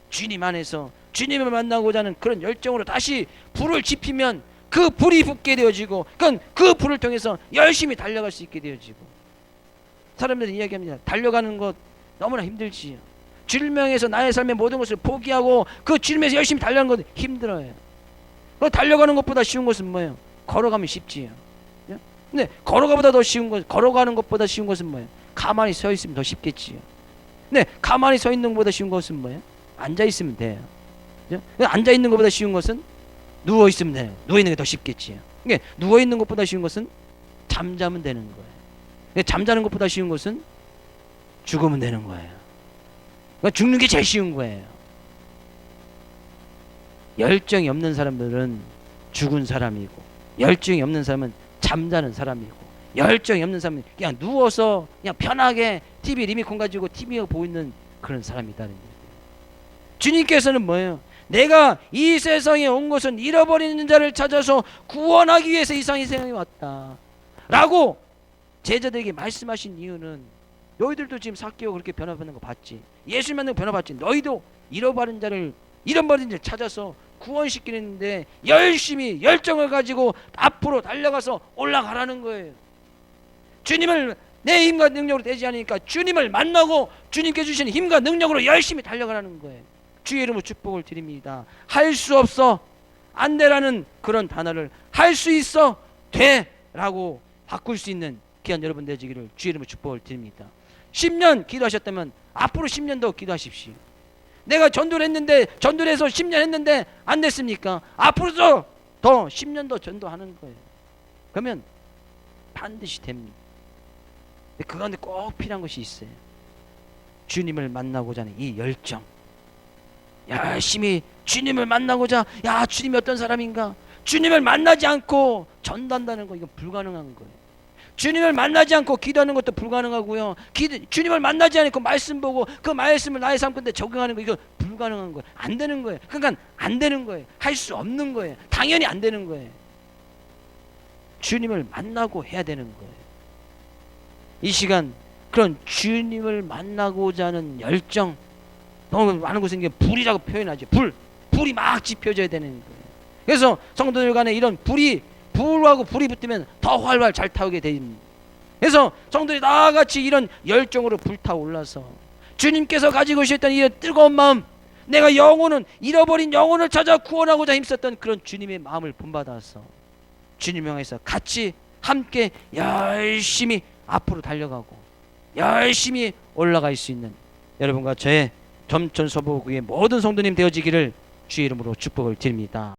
주님 안에서 주님을 만나고자 하는 그런 열정으로 다시 불을 지피면 그 불이 붙게 되어지고, 그건 그 불을 통해서 열심히 달려갈 수 있게 되어지고. 사람들은 이야기합니다. 달려가는 것 너무나 힘들지요. 주를 명해서 나의 삶의 모든 것을 포기하고 그 주를 위해서 열심히 달려가는 것 힘들어요. 그 달려가는 것보다 쉬운 것은 뭐예요? 걸어가면 쉽지요. 근데 걸어가보다 더 쉬운 것, 걸어가는 것보다 쉬운 것은 뭐예요? 가만히 서 있으면 더 쉽겠지요. 근데 가만히 서 있는 것보다 쉬운 것은 뭐예요? 앉아 있으면 돼요. 그죠? 앉아 있는 것보다 쉬운 것은 누워 있으면 돼. 누워 있는 게 더 쉽겠지. 이게 누워 있는 것보다 쉬운 것은 잠자면 되는 거예요. 잠자는 것보다 쉬운 것은 죽으면 되는 거예요. 그러니까 죽는 게 제일 쉬운 거예요. 열정이 없는 사람들은 죽은 사람이고, 열정이 없는 사람은 잠자는 사람이고, 열정이 없는 사람은 그냥 누워서 그냥 편하게 TV 리모컨 가지고 TV가 보고 있는 그런 사람이다는 얘기예요. 주님께서는 뭐예요? 내가 이 세상에 온 것은 잃어버리는 자를 찾아서 구원하기 위해서 이 세상에 왔다 라고 제자들에게 말씀하신 이유는, 너희들도 지금 삭개오 그렇게 변화받는 거 봤지, 예수 만나고 변화받지, 너희도 잃어버린 자를 찾아서 구원시키는데 열심히 열정을 가지고 앞으로 달려가서 올라가라는 거예요. 주님을 내 힘과 능력으로 되지 않으니까 주님을 만나고 주님께 주시는 힘과 능력으로 열심히 달려가라는 거예요. 주의 이름으로 축복을 드립니다. 할 수 없어, 안 되라는 그런 단어를 할 수 있어, 돼 라고 바꿀 수 있는 귀한 여러분 되시기를 주의 이름으로 축복을 드립니다. 10년 기도하셨다면 앞으로 10년 더 기도하십시오. 내가 전도를 했는데, 전도를 해서 10년 했는데 안 됐습니까? 앞으로도 더 10년 더 전도하는 거예요. 그러면 반드시 됩니다. 그 가운데 꼭 필요한 것이 있어요. 주님을 만나고자 하는 이 열정. 열심히 주님을 만나고자, 야 주님이 어떤 사람인가, 주님을 만나지 않고 전도한다는 거, 이건 불가능한 거예요. 주님을 만나지 않고 기도하는 것도 불가능하고요. 주님을 만나지 않고 말씀 보고 그 말씀을 나의 삶 가운데 적용하는 거, 이거 불가능한 거예요. 안 되는 거예요. 그러니까 안 되는 거예요. 할 수 없는 거예요. 당연히 안 되는 거예요. 주님을 만나고 해야 되는 거예요. 이 시간 그런 주님을 만나고자 하는 열정, 너무 많은 곳에 이게 불이라고 표현하죠. 불이 막 지펴져야 되는 거예요. 그래서 성도들 간에 이런 불하고 불이 붙으면 더 활활 잘 타오게 됩니다. 그래서 성도들이 나같이 이런 열정으로 불타올라서 주님께서 가지고 계셨던 이 뜨거운 마음, 내가 잃어버린 영혼을 찾아 구원하고자 힘썼던 그런 주님의 마음을 본받아서 주님 향해서 같이 함께 열심히 앞으로 달려가고 열심히 올라갈 수 있는 여러분과 저의 점천서부교회 모든 성도님 되어지기를 주의 이름으로 축복을 드립니다.